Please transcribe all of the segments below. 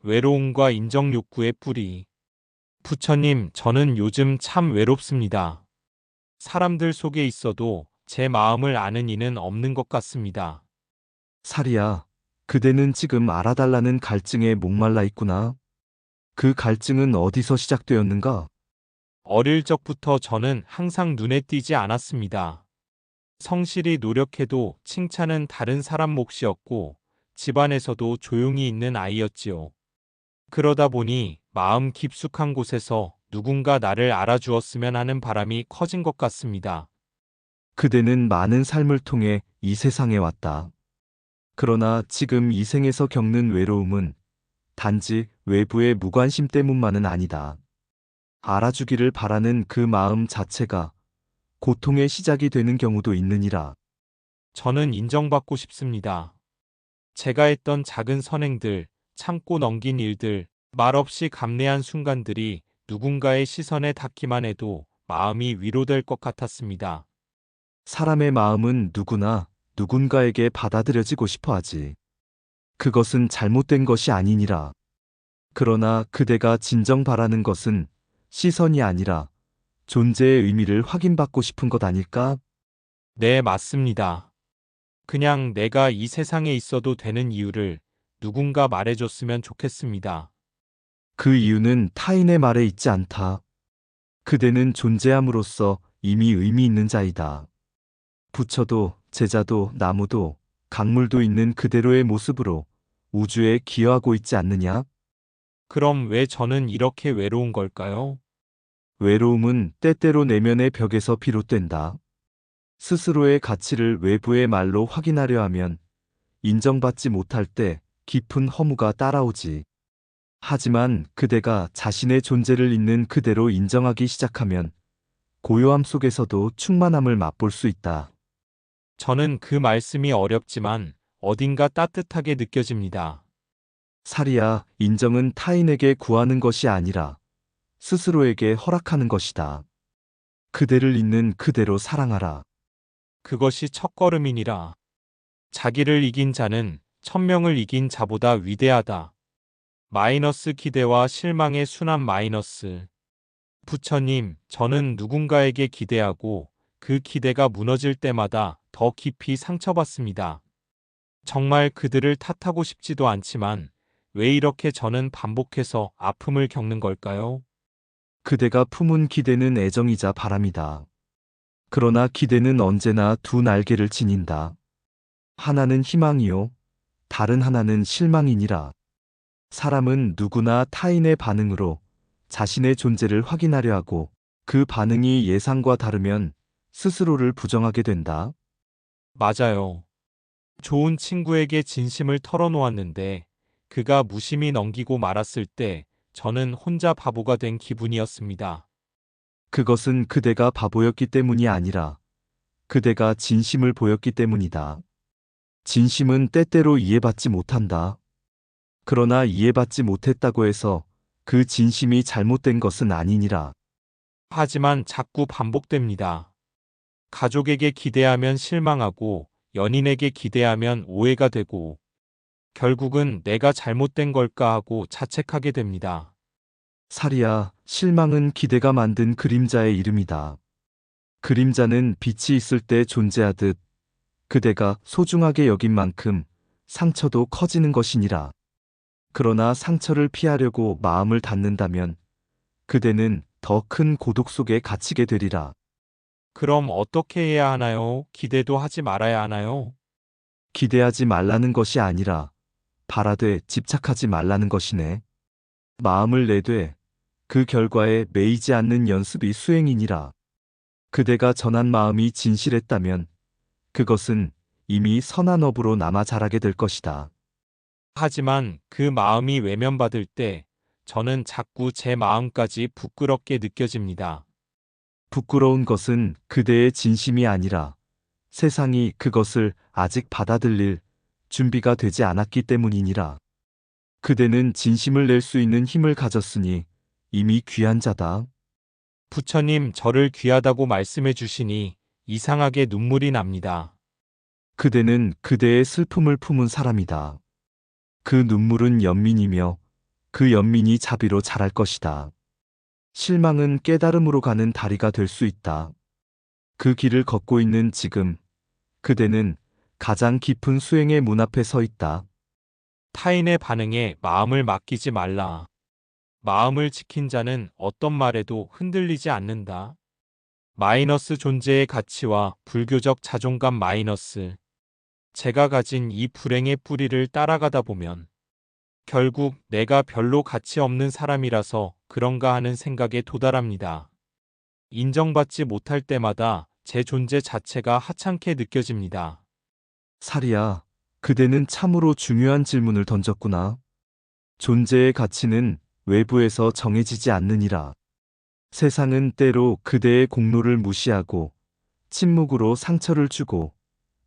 외로움과 인정 욕구의 뿌리. 부처님, 저는 요즘 참 외롭습니다. 사람들 속에 있어도 제 마음을 아는 이는 없는 것 같습니다. 사리야, 그대는 지금 알아달라는 갈증에 목말라 있구나. 그 갈증은 어디서 시작되었는가? 어릴 적부터 저는 항상 눈에 띄지 않았습니다. 성실히 노력해도 칭찬은 다른 사람 몫이었고, 집안에서도 조용히 있는 아이였지요. 그러다 보니 마음 깊숙한 곳에서 누군가 나를 알아주었으면 하는 바람이 커진 것 같습니다. 그대는 많은 삶을 통해 이 세상에 왔다. 그러나 지금 이 생에서 겪는 외로움은 단지 외부의 무관심 때문만은 아니다. 알아주기를 바라는 그 마음 자체가 고통의 시작이 되는 경우도 있느니라. 저는 인정받고 싶습니다. 제가 했던 작은 선행들, 참고 넘긴 일들, 말없이 감내한 순간들이 누군가의 시선에 닿기만 해도 마음이 위로될 것 같았습니다. 사람의 마음은 누구나 누군가에게 받아들여지고 싶어 하지. 그것은 잘못된 것이 아니니라. 그러나 그대가 진정 바라는 것은 시선이 아니라 존재의 의미를 확인받고 싶은 것 아닐까? 네, 맞습니다. 그냥 내가 이 세상에 있어도 되는 이유를 누군가 말해줬으면 좋겠습니다. 그 이유는 타인의 말에 있지 않다. 그대는 존재함으로써 이미 의미 있는 자이다. 부처도 제자도 나무도 강물도 있는 그대로의 모습으로 우주에 기여하고 있지 않느냐? 그럼 왜 저는 이렇게 외로운 걸까요? 외로움은 때때로 내면의 벽에서 비롯된다. 스스로의 가치를 외부의 말로 확인하려 하면 인정받지 못할 때 깊은 허무가 따라오지. 하지만 그대가 자신의 존재를 있는 그대로 인정하기 시작하면 고요함 속에서도 충만함을 맛볼 수 있다. 저는 그 말씀이 어렵지만 어딘가 따뜻하게 느껴집니다. 사리야, 인정은 타인에게 구하는 것이 아니라 스스로에게 허락하는 것이다. 그대를 있는 그대로 사랑하라. 그것이 첫걸음이니라. 자기를 이긴 자는 천명을 이긴 자보다 위대하다. 마이너스 기대와 실망의 순환 마이너스. 부처님, 저는 누군가에게 기대하고 그 기대가 무너질 때마다 더 깊이 상처받습니다. 정말 그들을 탓하고 싶지도 않지만 왜 이렇게 저는 반복해서 아픔을 겪는 걸까요? 그대가 품은 기대는 애정이자 바람이다. 그러나 기대는 언제나 두 날개를 지닌다. 하나는 희망이요, 다른 하나는 실망이니라. 사람은 누구나 타인의 반응으로 자신의 존재를 확인하려 하고 그 반응이 예상과 다르면 스스로를 부정하게 된다. 맞아요. 좋은 친구에게 진심을 털어놓았는데 그가 무심히 넘기고 말았을 때 저는 혼자 바보가 된 기분이었습니다. 그것은 그대가 바보였기 때문이 아니라 그대가 진심을 보였기 때문이다. 진심은 때때로 이해받지 못한다. 그러나 이해받지 못했다고 해서 그 진심이 잘못된 것은 아니니라. 하지만 자꾸 반복됩니다. 가족에게 기대하면 실망하고 연인에게 기대하면 오해가 되고 결국은 내가 잘못된 걸까 하고 자책하게 됩니다. 사리야, 실망은 기대가 만든 그림자의 이름이다. 그림자는 빛이 있을 때 존재하듯 그대가 소중하게 여긴 만큼 상처도 커지는 것이니라. 그러나 상처를 피하려고 마음을 닫는다면 그대는 더 큰 고독 속에 갇히게 되리라. 그럼 어떻게 해야 하나요? 기대도 하지 말아야 하나요? 기대하지 말라는 것이 아니라 바라되 집착하지 말라는 것이네. 마음을 내되 그 결과에 매이지 않는 연습이 수행이니라. 그대가 전한 마음이 진실했다면 그것은 이미 선한 업으로 남아 자라게 될 것이다. 하지만 그 마음이 외면받을 때 저는 자꾸 제 마음까지 부끄럽게 느껴집니다. 부끄러운 것은 그대의 진심이 아니라 세상이 그것을 아직 받아들일 준비가 되지 않았기 때문이니라. 그대는 진심을 낼 수 있는 힘을 가졌으니 이미 귀한 자다. 부처님, 저를 귀하다고 말씀해 주시니 이상하게 눈물이 납니다. 그대는 그대의 슬픔을 품은 사람이다. 그 눈물은 연민이며 그 연민이 자비로 자랄 것이다. 실망은 깨달음으로 가는 다리가 될 수 있다. 그 길을 걷고 있는 지금, 그대는 가장 깊은 수행의 문 앞에 서 있다. 타인의 반응에 마음을 맡기지 말라. 마음을 지킨 자는 어떤 말에도 흔들리지 않는다. 마이너스 존재의 가치와 불교적 자존감 마이너스. 제가 가진 이 불행의 뿌리를 따라가다 보면 결국 내가 별로 가치 없는 사람이라서 그런가 하는 생각에 도달합니다. 인정받지 못할 때마다 제 존재 자체가 하찮게 느껴집니다. 사리야, 그대는 참으로 중요한 질문을 던졌구나. 존재의 가치는 외부에서 정해지지 않느니라. 세상은 때로 그대의 공로를 무시하고 침묵으로 상처를 주고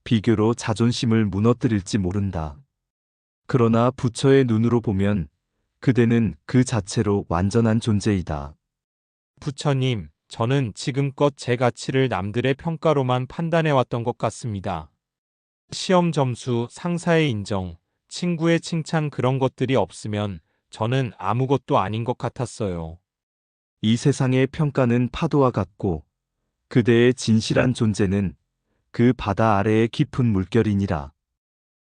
비교로 자존심을 무너뜨릴지 모른다. 그러나 부처의 눈으로 보면 그대는 그 자체로 완전한 존재이다. 부처님, 저는 지금껏 제 가치를 남들의 평가로만 판단해왔던 것 같습니다. 시험 점수, 상사의 인정, 친구의 칭찬 그런 것들이 없으면 저는 아무것도 아닌 것 같았어요. 이 세상의 평가는 파도와 같고 그대의 진실한 존재는 그 바다 아래의 깊은 물결이니라.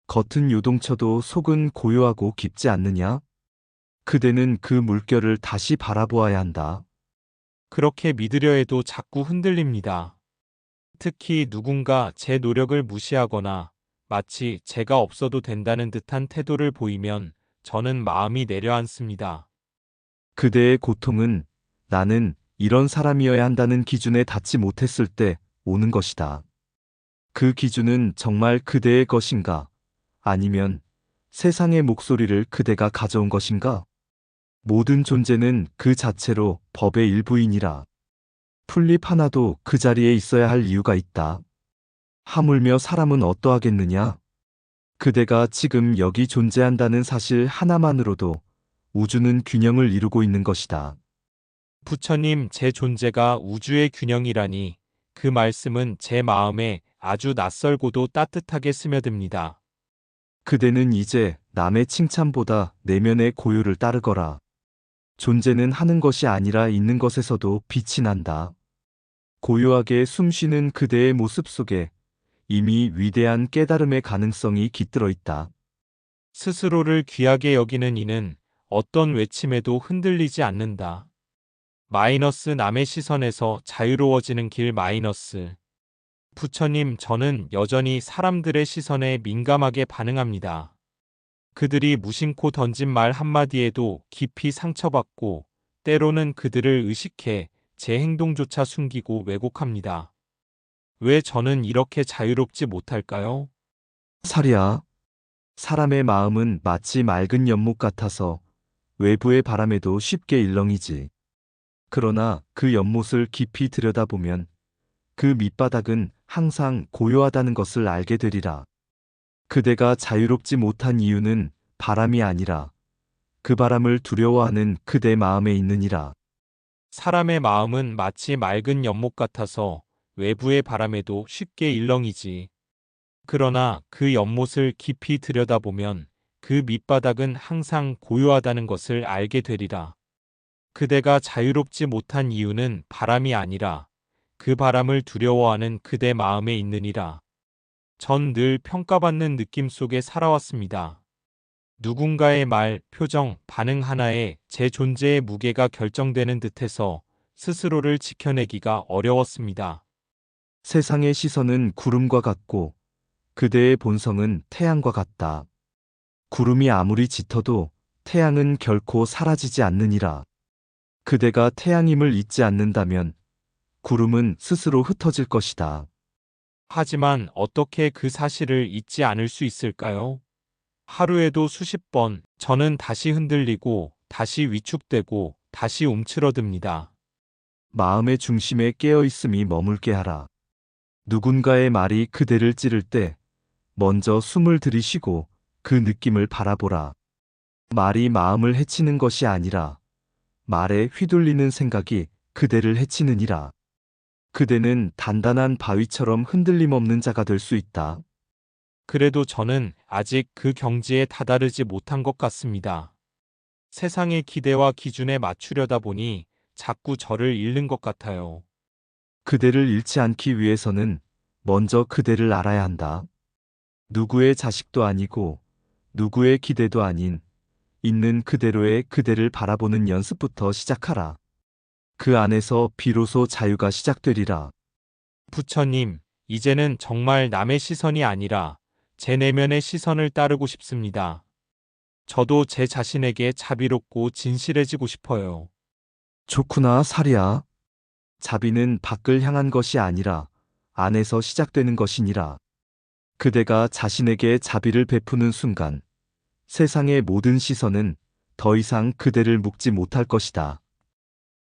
겉은 요동쳐도 속은 고요하고 깊지 않느냐? 그대는 그 물결을 다시 바라보아야 한다. 그렇게 믿으려 해도 자꾸 흔들립니다. 특히 누군가 제 노력을 무시하거나 마치 제가 없어도 된다는 듯한 태도를 보이면 저는 마음이 내려앉습니다. 그대의 고통은 나는 이런 사람이어야 한다는 기준에 닿지 못했을 때 오는 것이다. 그 기준은 정말 그대의 것인가? 아니면 세상의 목소리를 그대가 가져온 것인가? 모든 존재는 그 자체로 법의 일부이니라. 풀잎 하나도 그 자리에 있어야 할 이유가 있다. 하물며 사람은 어떠하겠느냐? 그대가 지금 여기 존재한다는 사실 하나만으로도 우주는 균형을 이루고 있는 것이다. 부처님, 제 존재가 우주의 균형이라니 그 말씀은 제 마음에 아주 낯설고도 따뜻하게 스며듭니다. 그대는 이제 남의 칭찬보다 내면의 고요를 따르거라. 존재는 하는 것이 아니라 있는 것에서도 빛이 난다. 고요하게 숨쉬는 그대의 모습 속에 이미 위대한 깨달음의 가능성이 깃들어 있다. 스스로를 귀하게 여기는 이는 어떤 외침에도 흔들리지 않는다. 마이너스 남의 시선에서 자유로워지는 길 마이너스. 부처님, 저는 여전히 사람들의 시선에 민감하게 반응합니다. 그들이 무심코 던진 말 한마디에도 깊이 상처받고 때로는 그들을 의식해 제 행동조차 숨기고 왜곡합니다. 왜 저는 이렇게 자유롭지 못할까요? 사리야, 사람의 마음은 마치 맑은 연못 같아서 외부의 바람에도 쉽게 일렁이지. 그러나 그 연못을 깊이 들여다보면 그 밑바닥은 항상 고요하다는 것을 알게 되리라. 그대가 자유롭지 못한 이유는 바람이 아니라 그 바람을 두려워하는 그대 마음에 있느니라. 사람의 마음은 마치 맑은 연못 같아서 외부의 바람에도 쉽게 일렁이지. 그러나 그 연못을 깊이 들여다보면 그 밑바닥은 항상 고요하다는 것을 알게 되리라. 그대가 자유롭지 못한 이유는 바람이 아니라 그 바람을 두려워하는 그대 마음에 있느니라. 전 늘 평가받는 느낌 속에 살아왔습니다. 누군가의 말, 표정, 반응 하나에 제 존재의 무게가 결정되는 듯해서 스스로를 지켜내기가 어려웠습니다. 세상의 시선은 구름과 같고 그대의 본성은 태양과 같다. 구름이 아무리 짙어도 태양은 결코 사라지지 않느니라. 그대가 태양임을 잊지 않는다면 구름은 스스로 흩어질 것이다. 하지만 어떻게 그 사실을 잊지 않을 수 있을까요? 하루에도 수십 번 저는 다시 흔들리고 다시 위축되고 다시 움츠러듭니다. 마음의 중심에 깨어 있음이 머물게 하라. 누군가의 말이 그대를 찌를 때 먼저 숨을 들이쉬고 그 느낌을 바라보라. 말이 마음을 해치는 것이 아니라 말에 휘둘리는 생각이 그대를 해치느니라. 그대는 단단한 바위처럼 흔들림 없는 자가 될 수 있다. 그래도 저는 아직 그 경지에 다다르지 못한 것 같습니다. 세상의 기대와 기준에 맞추려다 보니 자꾸 저를 잃는 것 같아요. 그대를 잃지 않기 위해서는 먼저 그대를 알아야 한다. 누구의 자식도 아니고 누구의 기대도 아닌 있는 그대로의 그대를 바라보는 연습부터 시작하라. 그 안에서 비로소 자유가 시작되리라. 부처님, 이제는 정말 남의 시선이 아니라 제 내면의 시선을 따르고 싶습니다. 저도 제 자신에게 자비롭고 진실해지고 싶어요. 좋구나, 사리야. 자비는 밖을 향한 것이 아니라 안에서 시작되는 것이니라. 그대가 자신에게 자비를 베푸는 순간 세상의 모든 시선은 더 이상 그대를 묶지 못할 것이다.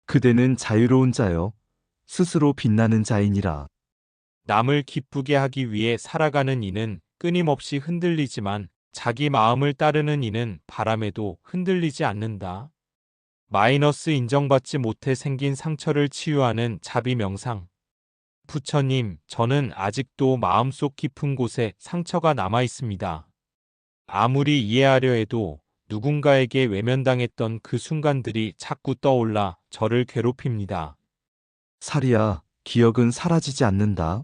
그대는 자유로운 자요, 스스로 빛나는 자이니라. 남을 기쁘게 하기 위해 살아가는 이는 끊임없이 흔들리지만 자기 마음을 따르는 이는 바람에도 흔들리지 않는다. 마이너스 인정받지 못해 생긴 상처를 치유하는 자비 명상. 부처님, 저는 아직도 마음속 깊은 곳에 상처가 남아 있습니다. 아무리 이해하려 해도 누군가에게 외면당했던 그 순간들이 자꾸 떠올라 저를 괴롭힙니다. 사리야, 기억은 사라지지 않는다.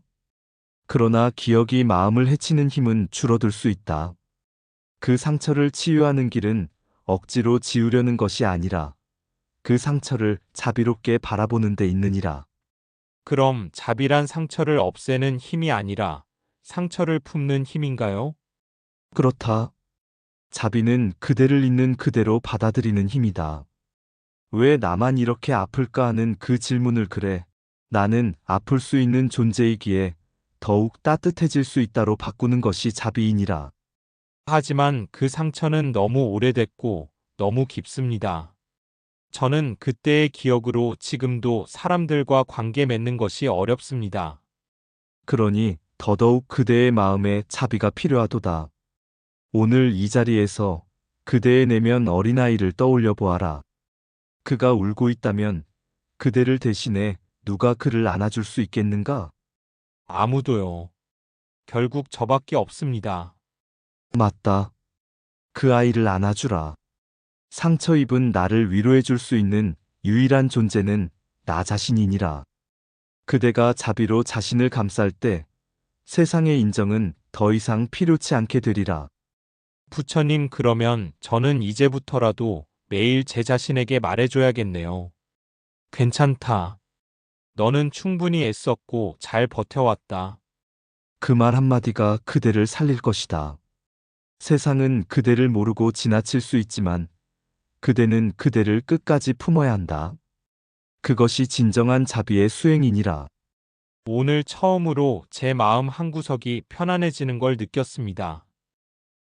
그러나 기억이 마음을 해치는 힘은 줄어들 수 있다. 그 상처를 치유하는 길은 억지로 지우려는 것이 아니라 그 상처를 자비롭게 바라보는 데 있느니라. 그럼 자비란 상처를 없애는 힘이 아니라 상처를 품는 힘인가요? 그렇다. 자비는 그대를 있는 그대로 받아들이는 힘이다. 왜 나만 이렇게 아플까 하는 그 질문을 그래. 나는 아플 수 있는 존재이기에 더욱 따뜻해질 수 있다로 바꾸는 것이 자비이니라. 하지만 그 상처는 너무 오래됐고 너무 깊습니다. 저는 그때의 기억으로 지금도 사람들과 관계 맺는 것이 어렵습니다. 그러니 더더욱 그대의 마음에 자비가 필요하도다. 오늘 이 자리에서 그대의 내면 어린아이를 떠올려 보아라. 그가 울고 있다면 그대를 대신해 누가 그를 안아줄 수 있겠는가? 아무도요. 결국 저밖에 없습니다. 맞다. 그 아이를 안아주라. 상처 입은 나를 위로해 줄 수 있는 유일한 존재는 나 자신이니라. 그대가 자비로 자신을 감쌀 때 세상의 인정은 더 이상 필요치 않게 되리라. 부처님, 그러면 저는 이제부터라도 매일 제 자신에게 말해줘야겠네요. 괜찮다. 너는 충분히 애썼고 잘 버텨왔다. 그 말 한마디가 그대를 살릴 것이다. 세상은 그대를 모르고 지나칠 수 있지만 그대는 그대를 끝까지 품어야 한다. 그것이 진정한 자비의 수행이니라. 오늘 처음으로 제 마음 한구석이 편안해지는 걸 느꼈습니다.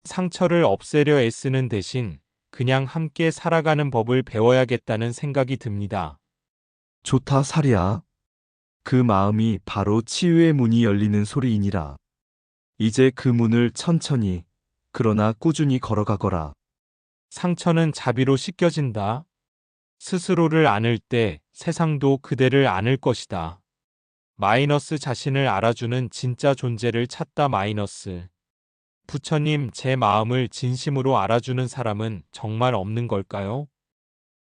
상처를 없애려 애쓰는 대신 그냥 함께 살아가는 법을 배워야겠다는 생각이 듭니다. 좋다, 사리야. 그 마음이 바로 치유의 문이 열리는 소리이니라. 이제 그 문을 천천히 그러나 꾸준히 걸어가거라. 상처는 자비로 씻겨진다. 스스로를 안을 때 세상도 그대를 안을 것이다. 마이너스 자신을 알아주는 진짜 존재를 찾다 마이너스. 부처님, 제 마음을 진심으로 알아주는 사람은 정말 없는 걸까요?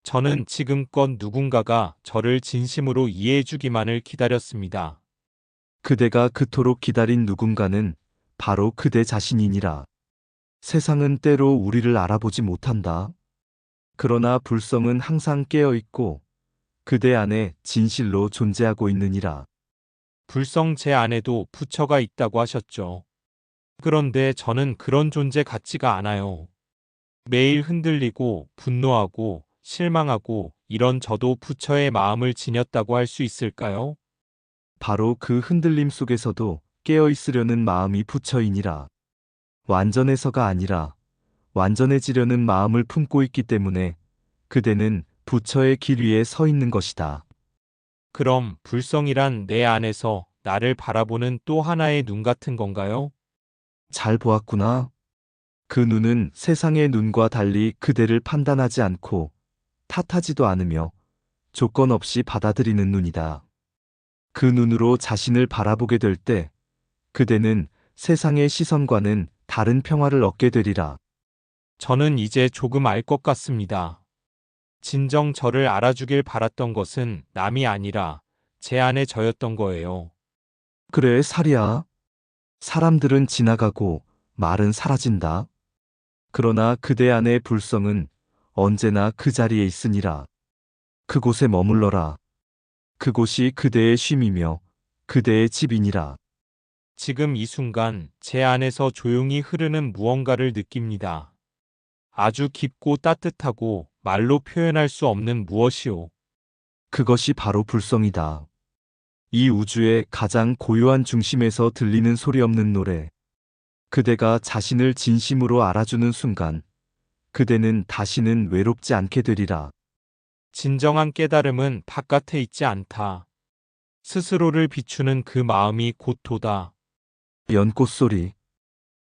저는 지금껏 누군가가 저를 진심으로 이해해주기만을 기다렸습니다. 그대가 그토록 기다린 누군가는 바로 그대 자신이니라. 세상은 때로 우리를 알아보지 못한다. 그러나 불성은 항상 깨어 있고 그대 안에 진실로 존재하고 있느니라. 불성 제 안에도 부처가 있다고 하셨죠. 그런데 저는 그런 존재 같지가 않아요. 매일 흔들리고 분노하고 실망하고 이런 저도 부처의 마음을 지녔다고 할 수 있을까요? 바로 그 흔들림 속에서도 깨어 있으려는 마음이 부처이니라. 완전해서가 아니라 완전해지려는 마음을 품고 있기 때문에 그대는 부처의 길 위에 서 있는 것이다. 그럼 불성이란 내 안에서 나를 바라보는 또 하나의 눈 같은 건가요? 잘 보았구나. 그 눈은 세상의 눈과 달리 그대를 판단하지 않고 탓하지도 않으며 조건 없이 받아들이는 눈이다. 그 눈으로 자신을 바라보게 될 때 그대는 세상의 시선과는 다른 평화를 얻게 되리라. 저는 이제 조금 알 것 같습니다. 진정 저를 알아주길 바랐던 것은 남이 아니라 제 안의 저였던 거예요. 그래, 살이야. 사람들은 지나가고 말은 사라진다. 그러나 그대 안의 불성은 언제나 그 자리에 있으니라. 그곳에 머물러라. 그곳이 그대의 쉼이며 그대의 집이니라. 지금 이 순간 제 안에서 조용히 흐르는 무언가를 느낍니다. 아주 깊고 따뜻하고 말로 표현할 수 없는 무엇이오. 그것이 바로 불성이다. 이 우주의 가장 고요한 중심에서 들리는 소리 없는 노래. 그대가 자신을 진심으로 알아주는 순간, 그대는 다시는 외롭지 않게 되리라. 진정한 깨달음은 바깥에 있지 않다. 스스로를 비추는 그 마음이 곧 도다. 연꽃 소리.